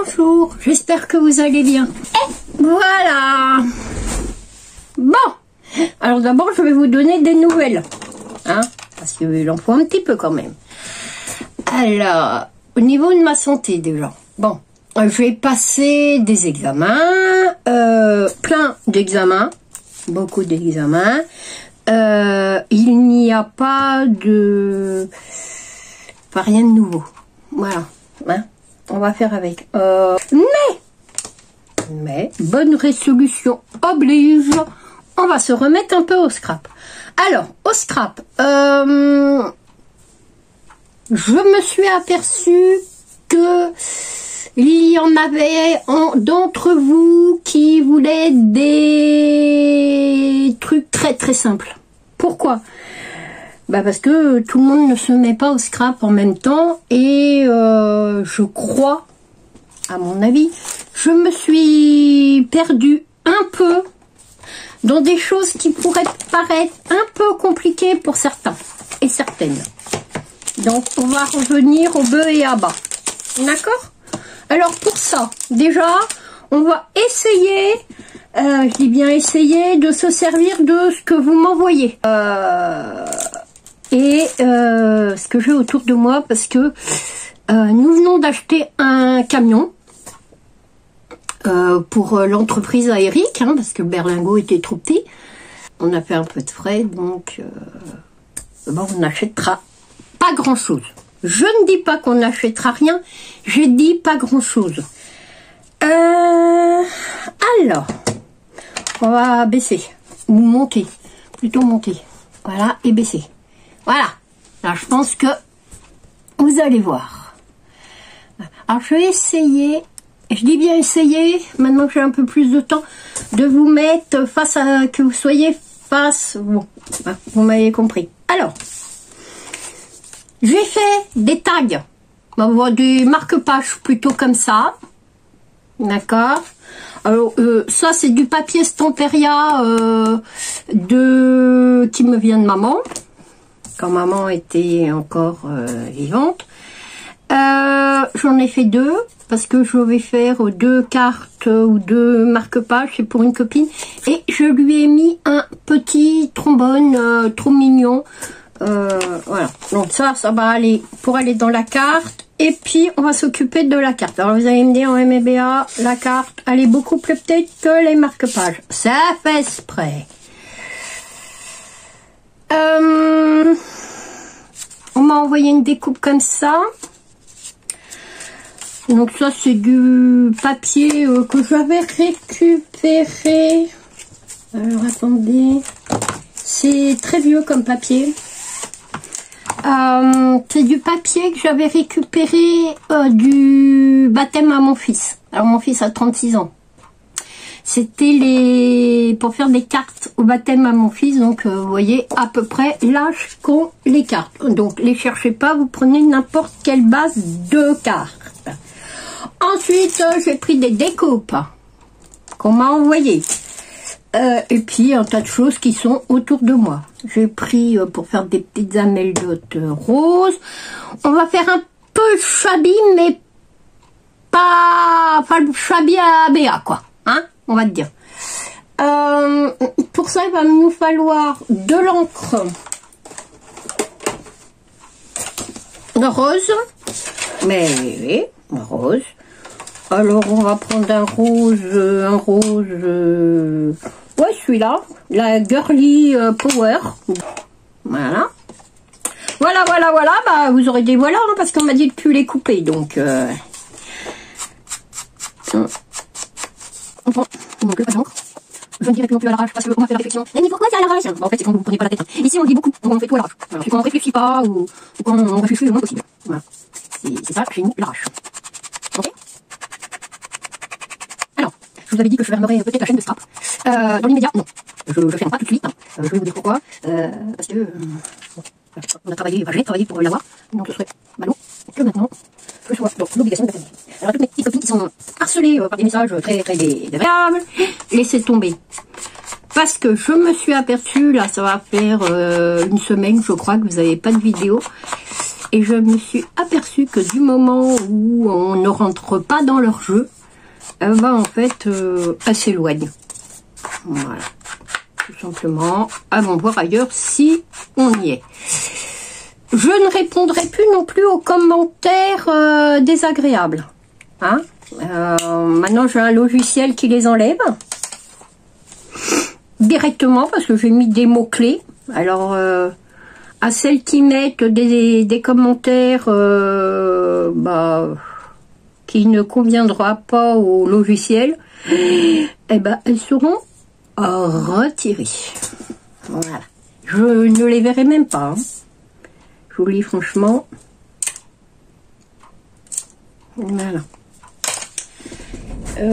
Bonjour, j'espère que vous allez bien. Et voilà. Bon, alors d'abord je vais vous donner des nouvelles, hein, parce qu'il en faut un petit peu quand même. Alors, au niveau de ma santé déjà, bon, j'ai passé des examens, plein d'examens, beaucoup d'examens. Il n'y a pas rien de nouveau, voilà, hein. On va faire avec. Mais, bonne résolution oblige, on va se remettre un peu au scrap. Alors, au scrap, je me suis aperçue que il y en avait d'entre vous qui voulaient des trucs très très simples. Pourquoi ? Bah parce que tout le monde ne se met pas au scrap en même temps et je crois, à mon avis, je me suis perdue un peu dans des choses qui pourraient paraître un peu compliquées pour certains et certaines. Donc on va revenir au bœuf et à bas. D'accord ? Alors pour ça, déjà, on va essayer, je dis bien essayer, de se servir de ce que vous m'envoyez. Et ce que j'ai autour de moi, parce que nous venons d'acheter un camion pour l'entreprise aérique, hein, parce que le berlingot était trop petit. On a fait un peu de frais, donc bon, on n'achètera pas grand-chose. Je ne dis pas qu'on n'achètera rien, je dis pas grand-chose. Alors, on va baisser, ou monter, plutôt monter. Voilà, et baisser. Voilà, là je pense que vous allez voir. Alors je vais essayer, je dis bien essayer, maintenant que j'ai un peu plus de temps, de vous mettre face à, que vous soyez face, bon, vous m'avez compris. Alors, j'ai fait des tags, du marque-page plutôt comme ça, d'accord. Alors ça c'est du papier Stamperia qui me vient de maman. Quand maman était encore vivante. J'en ai fait 2, parce que je vais faire 2 cartes ou 2 marque-pages, c'est pour une copine. Et je lui ai mis un petit trombone trop mignon. Voilà, donc ça va aller pour aller dans la carte. Et puis, on va s'occuper de la carte. Alors, vous allez me dire, en MBA, la carte, elle est beaucoup plus petite que les marque-pages. Ça fait exprès. On m'a envoyé une découpe comme ça. Donc ça c'est du papier que j'avais récupéré. Alors attendez. C'est très vieux comme papier. C'est du papier que j'avais récupéré du baptême à mon fils. Alors mon fils a 36 ans. C'était pour faire des cartes au baptême à mon fils, donc vous voyez à peu près l'âge qu'ont les cartes. Donc les cherchez pas, vous prenez n'importe quelle base de cartes. Ensuite j'ai pris des découpes qu'on m'a envoyées. Et puis un tas de choses qui sont autour de moi. J'ai pris pour faire des petites amélidotes roses. On va faire un peu chabi, mais pas le chabi à BA quoi, hein, on va te dire. Pour ça, il va nous falloir de l'encre rose. Mais oui, rose. Alors, on va prendre un rose, ouais, celui-là, la Girly Power. Voilà. Voilà, bah, vous aurez des voilà, hein, parce qu'on m'a dit de plus les couper, donc... On prend donc le pas d'encre. Je ne dirai plus non plus à l'arrache parce qu'on m'a fait la réflexion. Mais pourquoi c'est à l'arrache? En fait, c'est quand vous ne prenez pas la tête. Ici, on le dit beaucoup, donc on fait tout à l'arrache. Voilà. C'est quand on réfléchit pas ou quand on réfléchit le moins possible. Voilà. C'est ça, chez nous, l'arrache. Ok? Alors, je vous avais dit que je fermerais peut-être la chaîne de scrap. Dans l'immédiat, non. Je ne ferme pas tout de suite. Je vais vous dire pourquoi. Parce que on a travaillé, j'ai travaillé pour l'avoir. Donc ce serait ballot que maintenant je sois dans l'obligation de la famille. Alors toutes mes petites copines qui sont harcelées par des messages très désagréables, laissez tomber. Parce que je me suis aperçue, là ça va faire une semaine je crois que vous n'avez pas de vidéo. Et je me suis aperçue que du moment où on ne rentre pas dans leur jeu, en fait, elles s'éloignent. Voilà. Tout simplement. Allons voir ailleurs si on y est. Je ne répondrai plus non plus aux commentaires désagréables. Hein, maintenant, j'ai un logiciel qui les enlève. Directement, parce que j'ai mis des mots-clés. Alors, à celles qui mettent des commentaires qui ne conviendront pas au logiciel, eh ben, elles seront retirées. Voilà. Je ne les verrai même pas. Hein. Je vous le dis franchement. Voilà.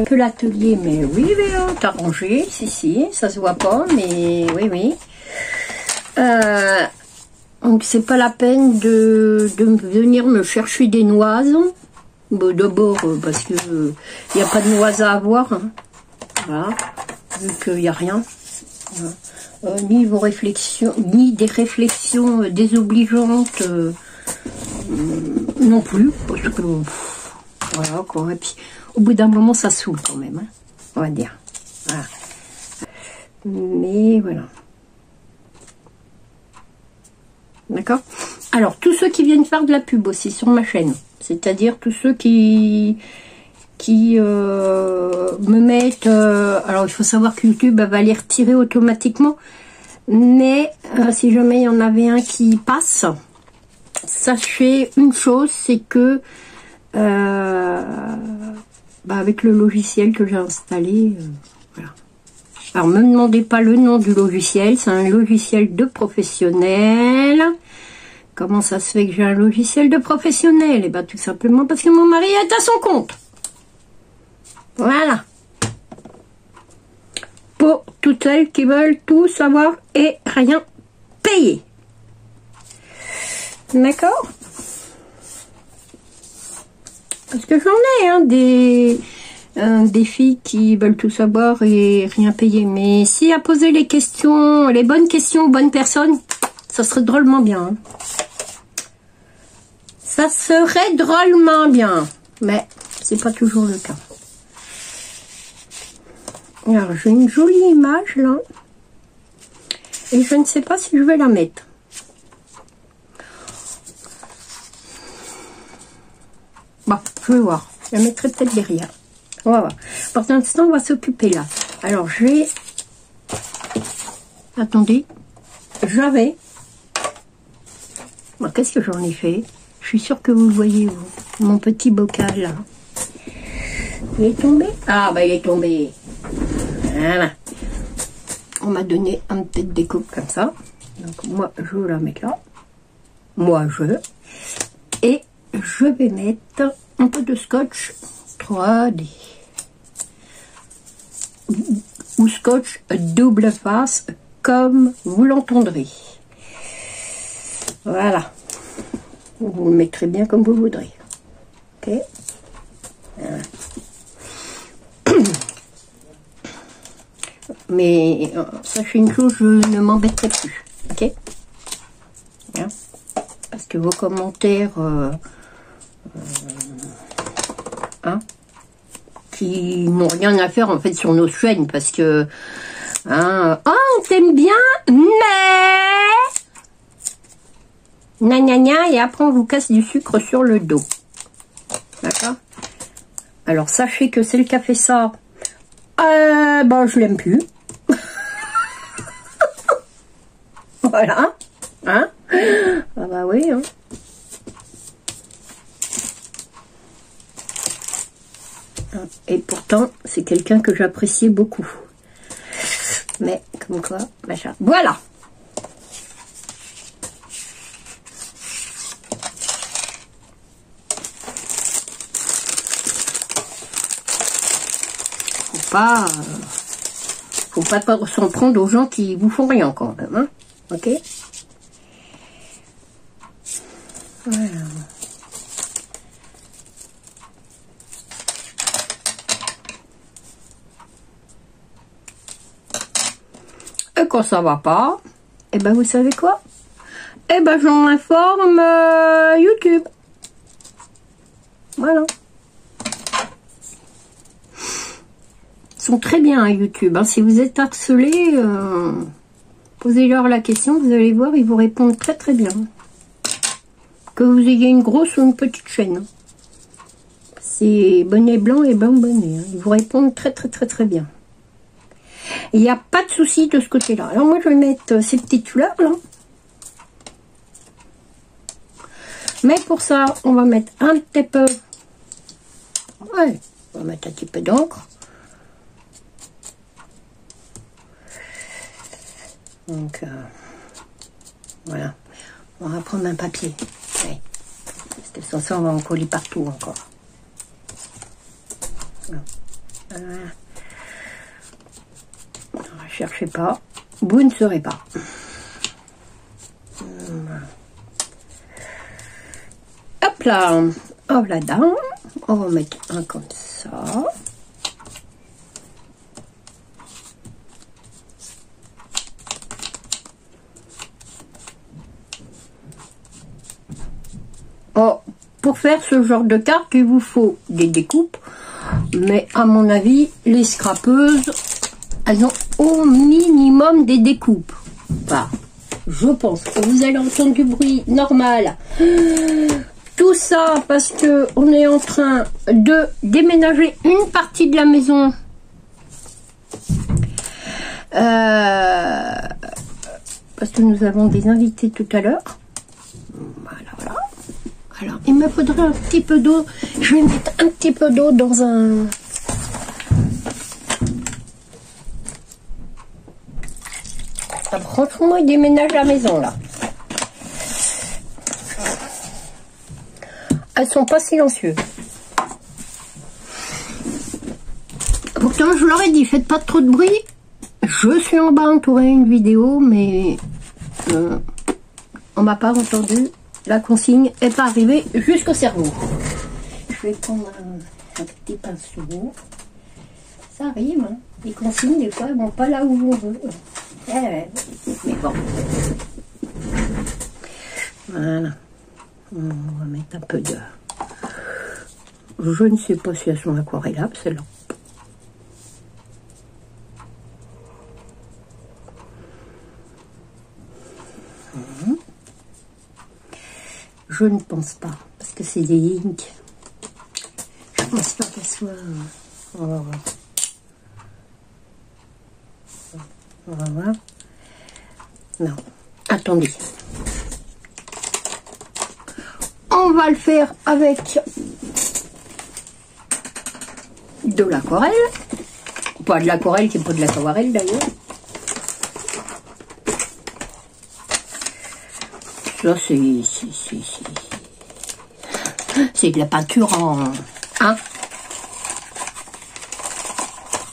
Que l'atelier, mais oui, t'as rangé, si, ça se voit pas, mais oui. Donc c'est pas la peine de venir me chercher des noises. Bon, d'abord parce que il n'y a pas de noises à avoir, hein. Voilà, vu qu'il n'y a rien. Voilà. Ni vos réflexions, ni des réflexions désobligeantes non plus, parce que voilà quoi. Et puis au bout d'un moment ça saoule quand même, hein, on va dire. Voilà. Mais voilà. D'accord. Alors, tous ceux qui viennent faire de la pub aussi sur ma chaîne, c'est-à-dire tous ceux qui me mettent... alors, il faut savoir que YouTube va les retirer automatiquement, mais si jamais il y en avait un qui passe, sachez une chose, c'est que avec le logiciel que j'ai installé, voilà. Alors, ne me demandez pas le nom du logiciel, c'est un logiciel de professionnel. Comment ça se fait que j'ai un logiciel de professionnel? Eh bien, tout simplement parce que mon mari est à son compte. Voilà. Pour toutes celles qui veulent tout savoir et rien payer. D'accord? Parce que j'en ai, hein, des filles qui veulent tout savoir et rien payer. Mais si à poser les questions, les bonnes questions aux bonnes personnes, ça serait drôlement bien. Hein. Ça serait drôlement bien. Mais c'est pas toujours le cas. Alors, j'ai une jolie image là. Et je ne sais pas si je vais la mettre. Bon, je vais voir. Je la mettrai peut-être derrière. On va voir. Pour l'instant, on va s'occuper là. Alors, j'ai... Attendez. J'avais... Bon, qu'est-ce que j'en ai fait? Je suis sûre que vous le voyez, vous. Mon petit bocal, là. Il est tombé? Ah, bah, il est tombé. Voilà. On m'a donné un petit découpe comme ça. Donc, moi, je vais la mettre là. Et je vais mettre un peu de scotch 3D. Ou scotch double face, comme vous l'entendrez. Voilà. Vous le mettrez bien comme vous voudrez. Ok. Voilà. Mais sachez une chose, je ne m'embêterai plus. Ok. Hein? Parce que vos commentaires... qui n'ont rien à faire en fait sur nos chaînes, parce que oh, on t'aime bien, mais gna et après on vous casse du sucre sur le dos. D'accord. Alors sachez que c'est le qui a fait ça, je l'aime plus. Voilà, hein. Ah bah oui, hein. Et pourtant, c'est quelqu'un que j'appréciais beaucoup. Mais, comme quoi, machin. Voilà! Faut pas s'en prendre aux gens qui vous font rien quand même, hein? Ok? Voilà. Et quand ça va pas, eh ben vous savez quoi? eh ben j'en informe YouTube. Voilà. Ils sont très bien à YouTube. Hein. Si vous êtes harcelé, posez-leur la question, vous allez voir, ils vous répondent très très bien. Que vous ayez une grosse ou une petite chaîne. C'est bonnet blanc et blanc bonnet. Hein. Ils vous répondent très très très très bien. Il n'y a pas de souci de ce côté-là. Alors moi je vais mettre ces petites fleurs là. Mais pour ça, on va mettre un petit peu. Ouais, on va mettre un petit peu d'encre. Donc voilà. On va prendre un papier. Ouais. Parce que sans ça, on va en coller partout encore. Voilà. Ne cherchez pas. Vous ne saurez pas. Hop là. Hop là dedans. On va mettre un comme ça. Oh, pour faire ce genre de carte, il vous faut des découpes. Mais à mon avis, les scrapeuses, elles ont au minimum des découpes. Enfin, je pense que vous allez entendre du bruit normal. Tout ça parce que on est en train de déménager une partie de la maison. Parce que nous avons des invités tout à l'heure. Voilà, voilà. Alors, il me faudrait un petit peu d'eau. Je vais mettre un petit peu d'eau dans un... Ah, franchement, il déménage la maison, là. Elles sont pas silencieuses. Pourtant, je leur ai dit, faites pas trop de bruit. Je suis en bas entourée une vidéo, mais on m'a pas entendu. La consigne est pas arrivée jusqu'au cerveau. Je vais prendre un petit pinceau. Ça arrive, hein. Les consignes, des fois, elles vont pas là où on veut. Mais bon. Voilà. On va mettre un peu de... Je ne sais pas si elles sont aquarellables, celles-là. Je ne pense pas, parce que c'est des inks. Je pense pas qu'elles soient... On va voir. On va voir. Non. Attendez. On va le faire avec de l'aquarelle. Pas de l'aquarelle, qui n'est pas de l'aquarelle d'ailleurs. Là, c'est de la peinture en... Hein,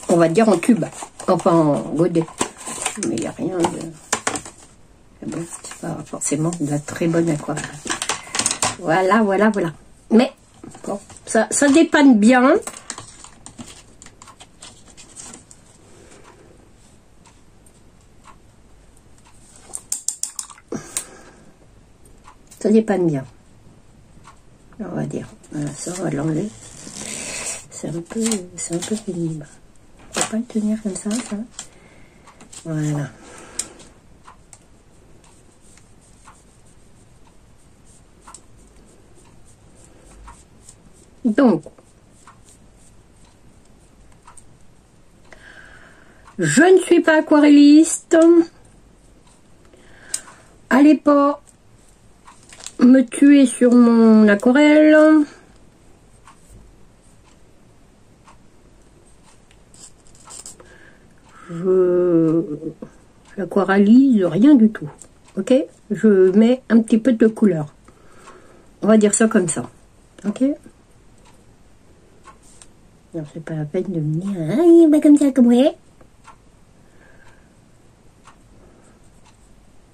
on va dire en cube. Enfin, en godet. Mais il n'y a rien de... Bon, c'est pas forcément de la très bonne aquarelle. Voilà, voilà, voilà. Mais, bon, ça dépanne bien. Ça dépanne bien. On va dire. Voilà, ça, on va l'enlever. C'est un peu pénible. On peut pas le tenir comme ça. Voilà. Donc, je ne suis pas aquarelliste. Allez pas me tuer sur mon aquarelle. J'aquarellise rien du tout. Ok? Je mets un petit peu de couleur. On va dire ça comme ça. Ok? Non, c'est pas la peine de me dire, ah, il est pas comme ça, comme ouais.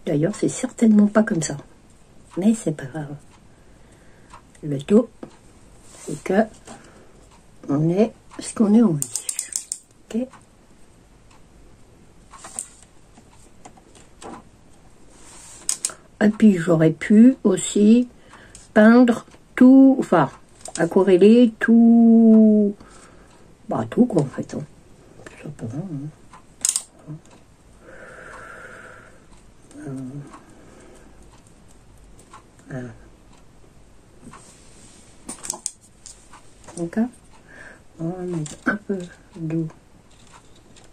D'ailleurs, c'est certainement pas comme ça. Mais c'est pas grave. Le tout, c'est que on est ce qu'on est envie. Ok? Et puis j'aurais pu aussi peindre tout, enfin, aquareller tout, bah tout quoi en fait. Hein. Tout simplement. Hein. Voilà. Donc, on va mettre un peu d'eau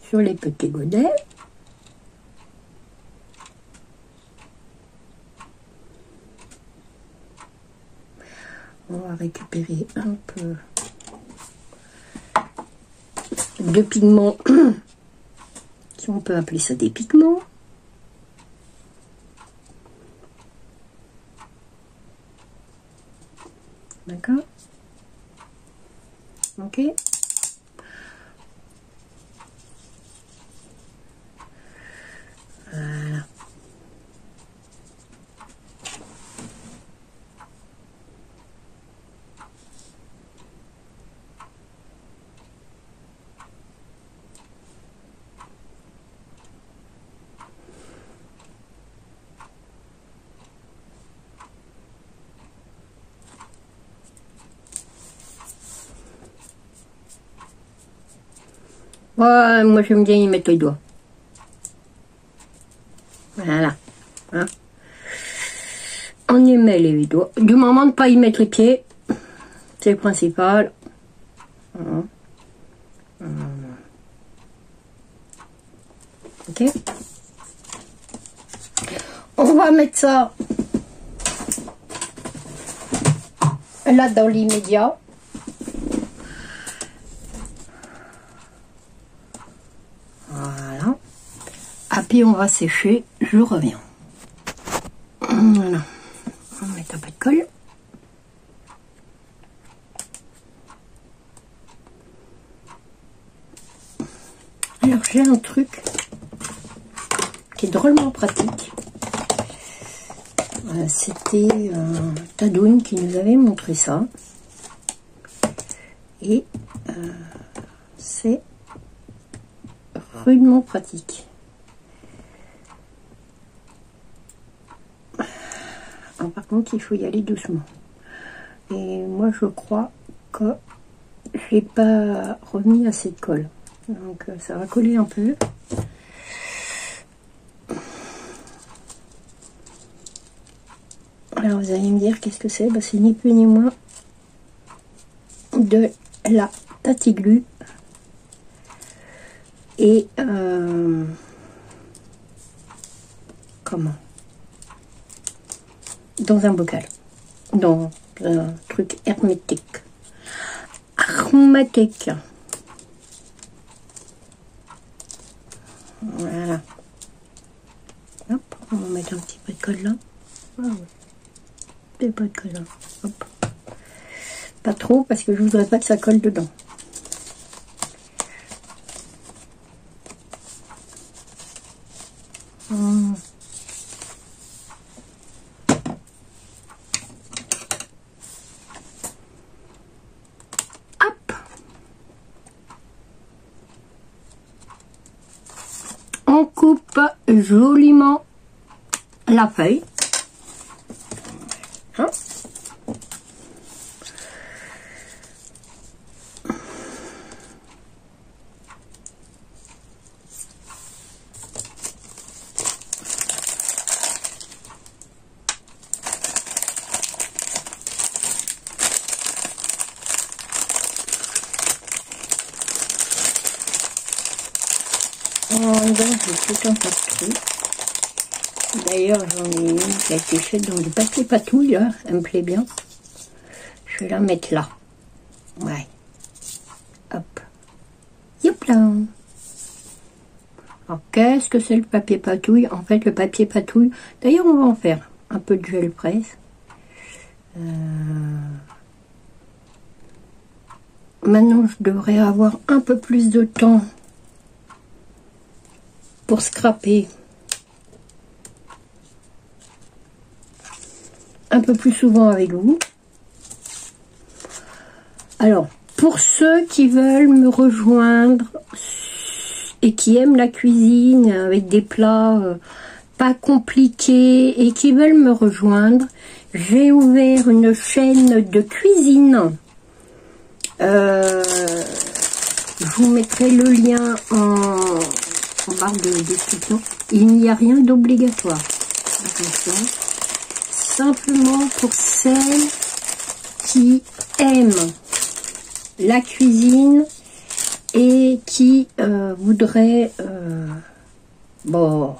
sur les petits godets. On va récupérer un peu de pigments, si on peut appeler ça des pigments. D'accord? Ok. Voilà. Ouais, moi j'aime bien y mettre les doigts. Voilà. Hein. On y met les doigts. Du moment de ne pas y mettre les pieds, c'est le principal. Voilà. Ok. On va mettre ça là dans l'immédiat. Voilà. Et puis on va sécher, je reviens. Voilà. On va mettre un peu de colle. Alors j'ai un truc qui est drôlement pratique. C'était Tadouine qui nous avait montré ça. Et c'est rudement pratique. Alors, par contre, il faut y aller doucement. Et moi, je crois que j'ai pas remis assez de colle. Donc, ça va coller un peu. Alors, vous allez me dire, qu'est-ce que c'est? Ben, c'est ni plus ni moins de la Tatiglu. Et comment? Dans un bocal, dans un truc hermétique, aromatique. Voilà. Hop, on va mettre un petit peu de colle là. Ah oui. Des peu de colle là. Hop. Pas trop parce que je voudrais pas que ça colle dedans. On coupe joliment la feuille. Hein? J'ai tout un tas de trucs. D'ailleurs, j'en ai une qui a été faite dans du papier patouille, là. Elle me plaît bien. Je vais la mettre là. Ouais. Hop. Yop là. Alors, qu'est-ce que c'est le papier patouille? En fait, le papier patouille... D'ailleurs, on va en faire un peu de gel presse. Maintenant, je devrais avoir un peu plus de temps pour scraper un peu plus souvent avec vous. Alors, pour ceux qui veulent me rejoindre et qui aiment la cuisine avec des plats pas compliqués et qui veulent me rejoindre, j'ai ouvert une chaîne de cuisine. Je vous mettrai le lien en barre de description. Il n'y a rien d'obligatoire. Attention. Simplement pour celles qui aiment la cuisine et qui voudraient bon,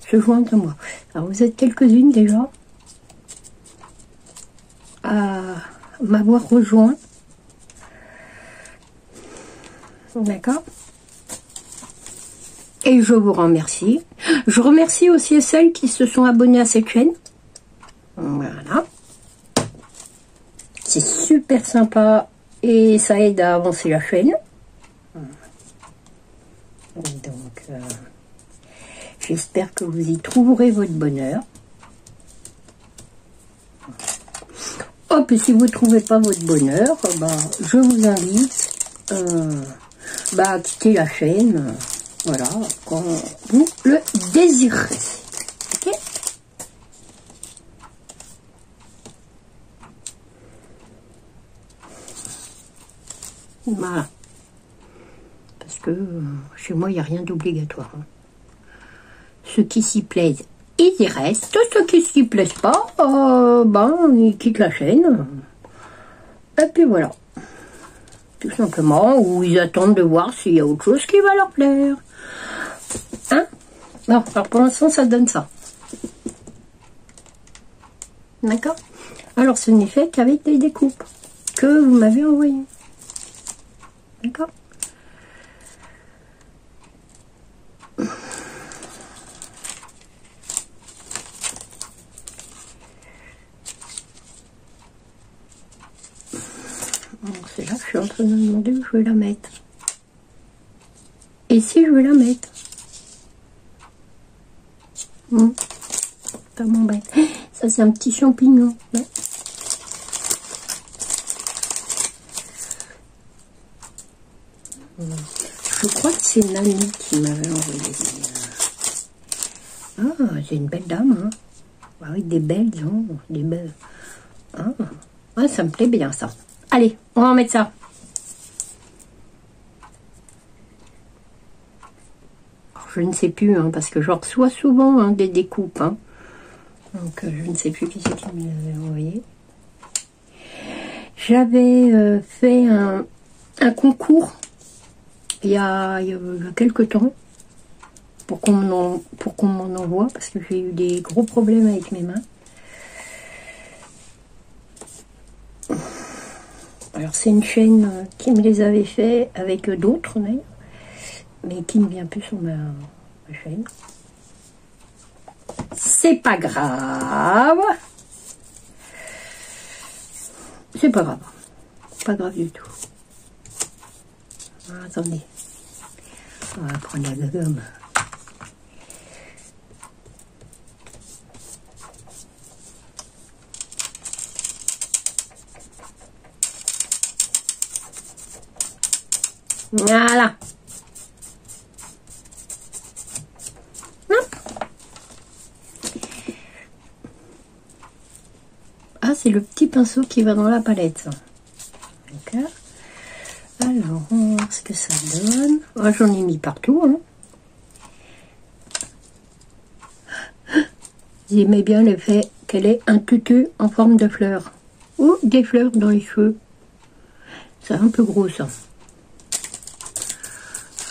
se joindre à moi. Alors vous êtes quelques-unes déjà à m'avoir rejoint. D'accord? Et je vous remercie. Je remercie aussi celles qui se sont abonnées à cette chaîne. Voilà. C'est super sympa et ça aide à avancer la chaîne. Donc, j'espère que vous y trouverez votre bonheur. Hop, et si vous ne trouvez pas votre bonheur, je vous invite à quitter la chaîne, voilà, quand vous le désirez. Ok? Voilà. Parce que chez moi, il n'y a rien d'obligatoire. Hein. Ceux qui s'y plaisent, ils y restent. Ceux qui s'y plaisent pas, ils quittent la chaîne. Et puis voilà. Tout simplement, ou ils attendent de voir s'il y a autre chose qui va leur plaire. Hein? Non, alors pour l'instant, ça donne ça. D'accord? Alors, ce n'est fait qu'avec des découpes que vous m'avez envoyées. D'accord? C'est là que je suis en train de me demander où je vais la mettre. Et si je vais la mettre? Ça m'embête. Ça, c'est un petit champignon. Ouais. Je crois que c'est Nani qui m'avait envoyé. Ah, c'est une belle dame, hein. Avec des belles, des belles. Ah, ouais, ça me plaît bien, ça. Allez, on va en mettre ça. Alors, je ne sais plus, hein, parce que je reçois souvent des découpes. Hein. Donc, je ne sais plus qui c'est qui me l'avait envoyé. J'avais fait un concours il y a quelques temps pour qu'on m'en envoie, parce que j'ai eu des gros problèmes avec mes mains. Alors c'est une chaîne qui me les avait fait avec d'autres d'ailleurs, mais qui ne vient plus sur ma chaîne. C'est pas grave. C'est pas grave. Pas grave du tout. Ah, attendez. On va prendre la gomme. Voilà. Hop. Ah, c'est le petit pinceau qui va dans la palette, ça. D'accord. Alors, on va voir ce que ça donne. Oh, j'en ai mis partout. Hein. J'aimais bien le fait qu'elle ait un tutu en forme de fleurs. Ou des fleurs dans les cheveux. C'est un peu gros, ça.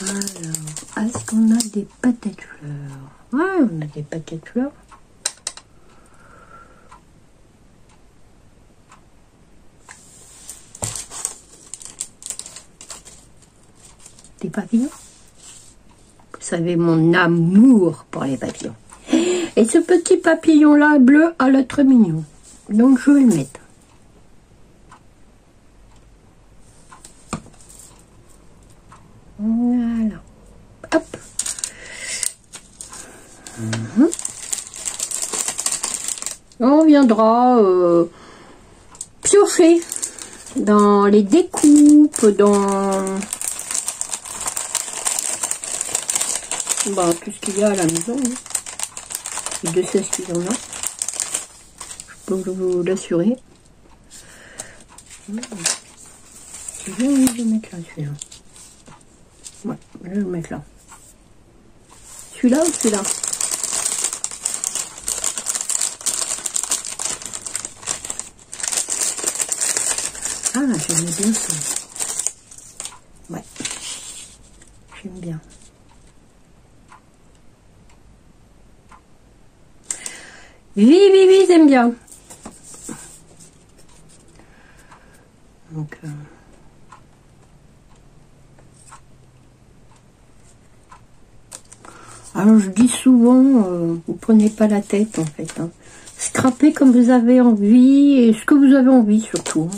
Alors, est-ce qu'on a des pâtés de fleurs? Ouais, on a des pâtés de fleurs. Des papillons. Vous savez mon amour pour les papillons. Et ce petit papillon-là, bleu, a l'air très mignon. Donc, je vais le mettre. Voilà. Hop. On viendra piocher dans les découpes, dans tout ce qu'il y a à la maison. Hein. Et de cesse qu'il y en a. Je peux vous l'assurer. Je vais le mettre là, celui-là. Ouais, je vais le mettre là. Celui-là ou celui-là? Ah, j'aime bien ça. Ouais, j'aime bien. Oui, j'aime bien. Donc, alors je dis souvent, vous prenez pas la tête en fait. Hein. Scrapez comme vous avez envie et ce que vous avez envie surtout. Hein.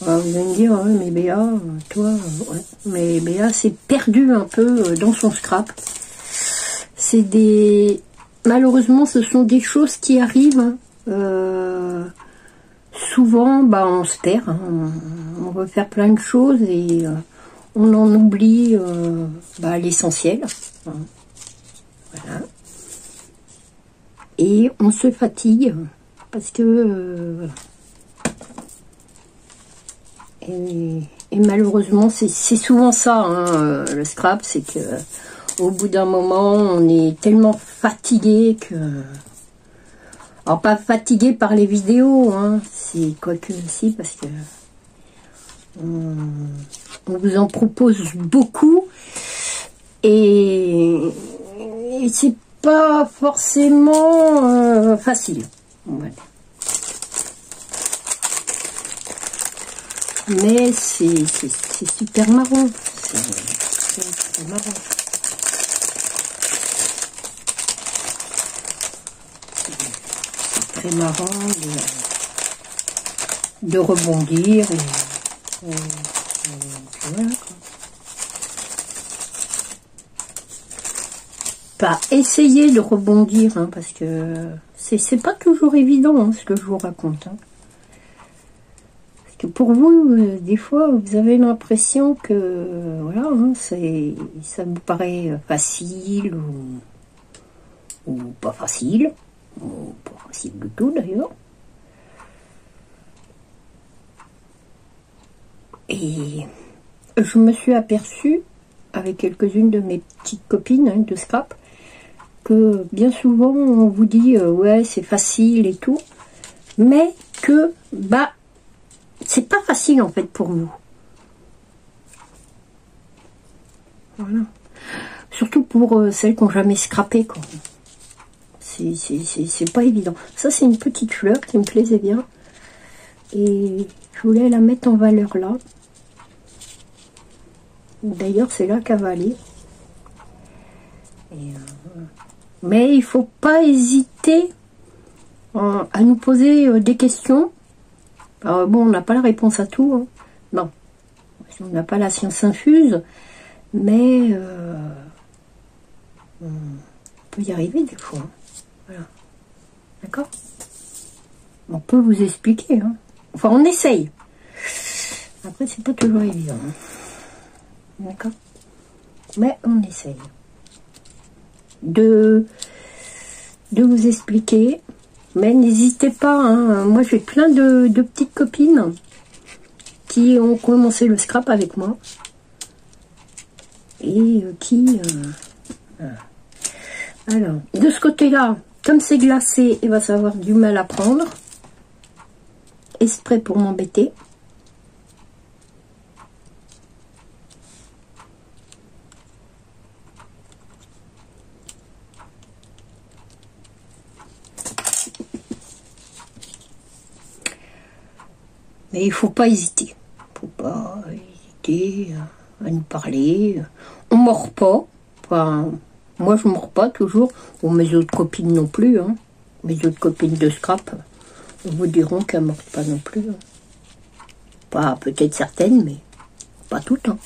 Alors, vous allez me dire, ouais, mais Béa, toi, ouais. Mais Béa s'est perdue un peu dans son scrap. C'est des... Malheureusement, ce sont des choses qui arrivent. Hein. Souvent, bah, on se perd. Hein. On veut faire plein de choses et on en oublie bah, l'essentiel. Hein. Voilà. Et on se fatigue parce que... voilà. Et malheureusement, c'est souvent ça, hein, le scrap, c'est que au bout d'un moment, on est tellement fatigué que... Alors, pas fatigué par les vidéos, hein, c'est quoique aussi, parce que on vous en propose beaucoup, et c'est pas forcément facile. Voilà. Mais c'est super marrant. C'est marrant. C'est très marrant de rebondir. Et voilà, quoi. Pas essayer de rebondir, hein, parce que c'est pas toujours évident, hein, ce que je vous raconte. Hein. Pour vous, des fois, vous avez l'impression que, voilà, hein, ça vous paraît facile ou pas facile, ou pas facile du tout d'ailleurs. Et je me suis aperçue, avec quelques-unes de mes petites copines hein, de scrap, que bien souvent on vous dit, ouais, c'est facile et tout, mais que, bah, c'est pas facile en fait pour vous. Voilà. Surtout pour celles qui n'ont jamais scrappé, quoi. C'est pas évident. Ça, c'est une petite fleur qui me plaisait bien. Et je voulais la mettre en valeur là. D'ailleurs, c'est là qu'elle va aller. Mais il faut pas hésiter à nous poser des questions. Alors bon, on n'a pas la réponse à tout, hein. Non, on n'a pas la science infuse, mais on peut y arriver des fois. Hein. Voilà. D'accord? On peut vous expliquer. Hein. Enfin, on essaye. Après, c'est pas toujours évident. Hein. D'accord? Mais on essaye de vous expliquer. Mais n'hésitez pas, hein. Moi j'ai plein de petites copines qui ont commencé le scrap avec moi et qui... Alors, de ce côté-là, comme c'est glacé, il va savoir du mal à prendre. Exprès pour m'embêter. Mais il faut pas hésiter. Faut pas hésiter à nous parler. On mord pas. Enfin, moi je mords pas toujours. Ou mes autres copines non plus. Hein. Mes autres copines de scrap vous diront qu'elles mordent pas non plus. Hein. Pas peut-être certaines, mais pas toutes. Hein.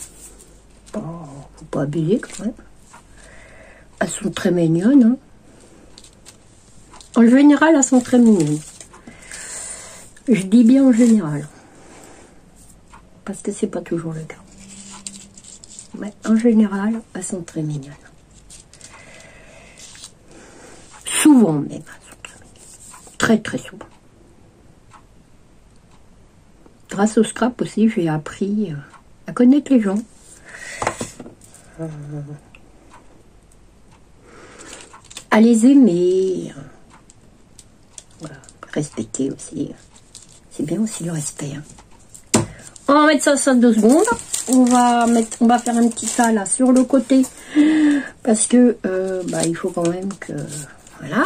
Faut pas abuser quand même. Elles sont très mignonnes. Hein. En général, elles sont très mignonnes. Je dis bien en général. Parce que c'est pas toujours le cas. Mais en général, elles sont très mignonnes. souvent même. Très très souvent. Grâce au scrap aussi, j'ai appris à connaître les gens. À les aimer. Voilà. Respecter aussi. C'est bien aussi le respect. Hein. On va mettre ça 2 secondes. On va faire un petit tas là sur le côté. Parce que il faut quand même que. Voilà.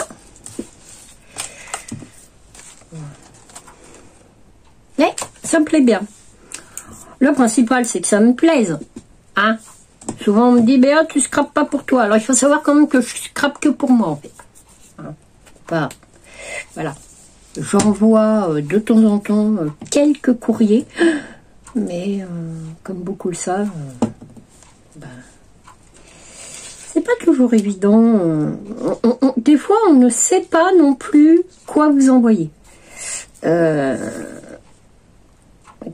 Mais ça me plaît bien. Le principal, c'est que ça me plaise. Hein? Souvent, on me dit, Béa, tu scrapes pas pour toi. Alors, il faut savoir quand même que je scrape que pour moi, en fait. Hein? Voilà. J'envoie de temps en temps quelques courriers. Mais, comme beaucoup le savent, c'est pas toujours évident. Des fois, on ne sait pas non plus quoi vous envoyer.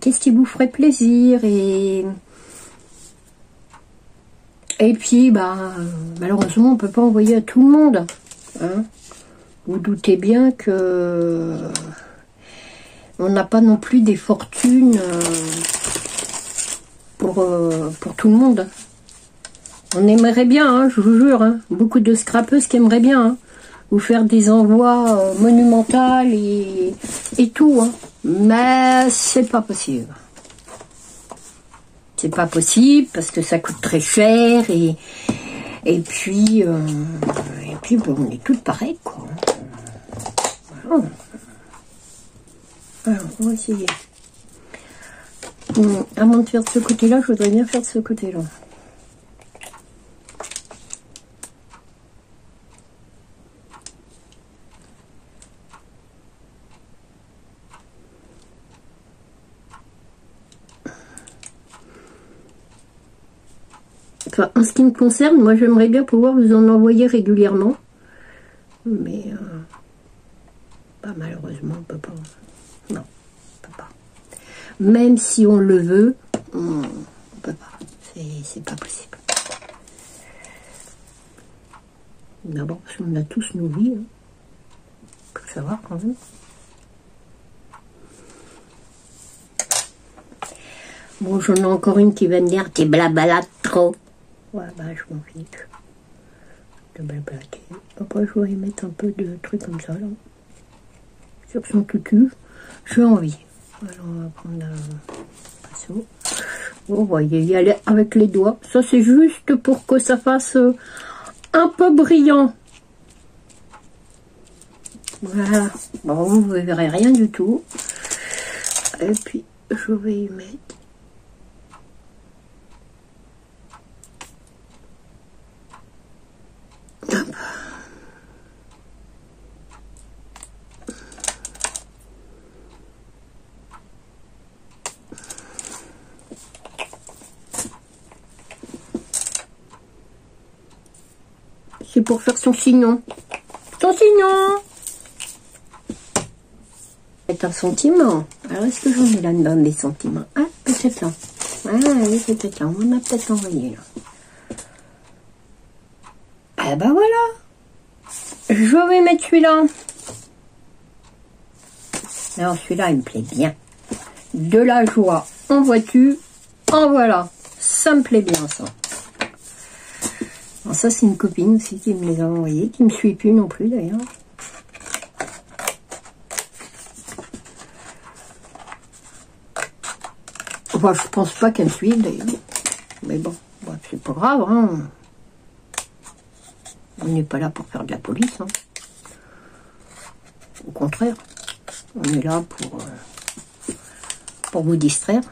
Qu'est-ce qui vous ferait plaisir et puis malheureusement on peut pas envoyer à tout le monde, hein. Vous doutez bien que on n'a pas non plus des fortunes pour tout le monde. On aimerait bien, hein, je vous jure, hein, beaucoup de scrapeuses qui aimeraient bien, hein, vous faire des envois monumentaux et tout, hein. Mais c'est pas possible. C'est pas possible parce que ça coûte très cher et puis on est toutes pareilles, quoi. Voilà. Alors, on va essayer. Avant de faire de ce côté-là, je voudrais bien faire de ce côté-là. Enfin, en ce qui me concerne, moi j'aimerais bien pouvoir vous en envoyer régulièrement. Mais malheureusement on peut pas. Non, on peut pas. Même si on le veut, on peut pas. C'est pas possible. D'abord parce qu'on a tous nos vies. Hein. Faut savoir quand même. Bon, j'en ai encore une qui va me dire, t'es blablate trop. Ouais, je m'en fiche. De blablater. Après, je vais y mettre un peu de trucs comme ça, là. Sur son tutu. J'ai envie. Alors, on va prendre un pinceau. On va y aller avec les doigts. Ça, c'est juste pour que ça fasse un peu brillant. Voilà. Bon, vous ne verrez rien du tout. Et puis, je vais y mettre. C'est pour faire son signon. Son signon! C'est un sentiment. Alors, est-ce que j'en ai là-dedans des sentiments? Ah, peut-être là. Ah, oui, peut-être là. On en a peut-être envoyé là. Ah, bah voilà. Je vais mettre celui-là. Alors, celui-là, il me plaît bien. De la joie. En vois-tu? En voilà. Ça me plaît bien, ça. Alors ça, c'est une copine aussi qui me les a envoyés, qui me suit plus non plus d'ailleurs. Enfin, je pense pas qu'elle me suive d'ailleurs. Mais bon, c'est pas grave, hein. On n'est pas là pour faire de la police, hein. Au contraire, on est là pour vous distraire.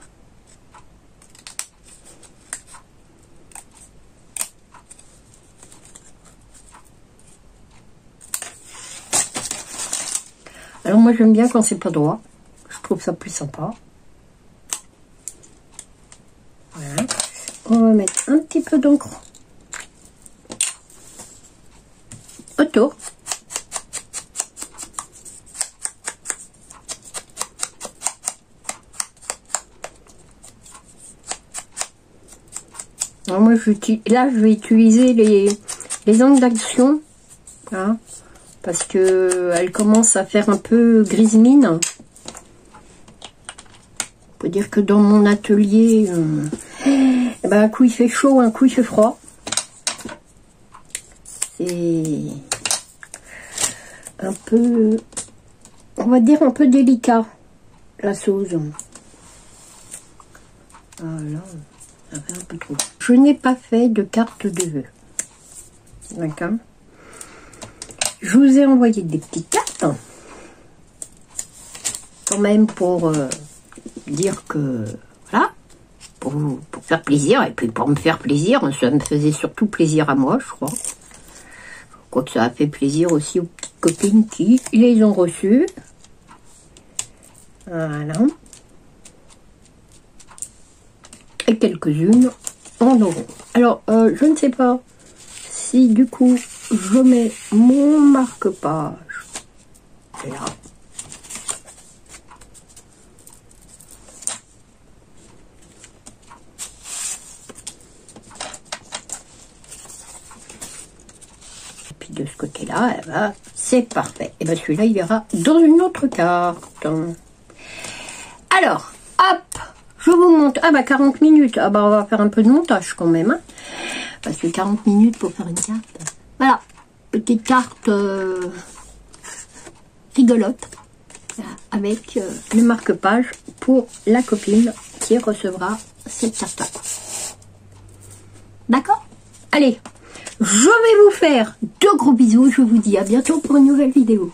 Alors moi j'aime bien quand c'est pas droit, je trouve ça plus sympa. Voilà. On va mettre un petit peu d'encre autour. Alors moi là je vais utiliser les angles d'action, hein, parce que elle commence à faire un peu grise mine. On peut dire que dans mon atelier, eh ben, un coup il fait chaud, un coup il fait froid. C'est un peu, on va dire un peu délicat, la sauce. Voilà, ça fait un peu trop. Je n'ai pas fait de carte de vœux. D'accord. Je vous ai envoyé des petites cartes. Quand même pour dire que, voilà, pour faire plaisir. Et puis pour me faire plaisir, ça me faisait surtout plaisir à moi, je crois. Quoique ça a fait plaisir aussi aux petites copines qui les ont reçues. Voilà. Et quelques-unes en auront. Alors, je ne sais pas si du coup je mets mon marque-page là. Et puis de ce côté-là, eh ben, c'est parfait. Et bien celui-là, il ira dans une autre carte. Alors, hop! Je vous montre. Ah bah 40 minutes. Ah bah on va faire un peu de montage quand même. Hein, parce que 40 minutes pour faire une carte. Voilà. Petite carte rigolote. Avec le marque-page pour la copine qui recevra cette carte-là. D'accord? Allez. Je vais vous faire de gros bisous. Je vous dis à bientôt pour une nouvelle vidéo.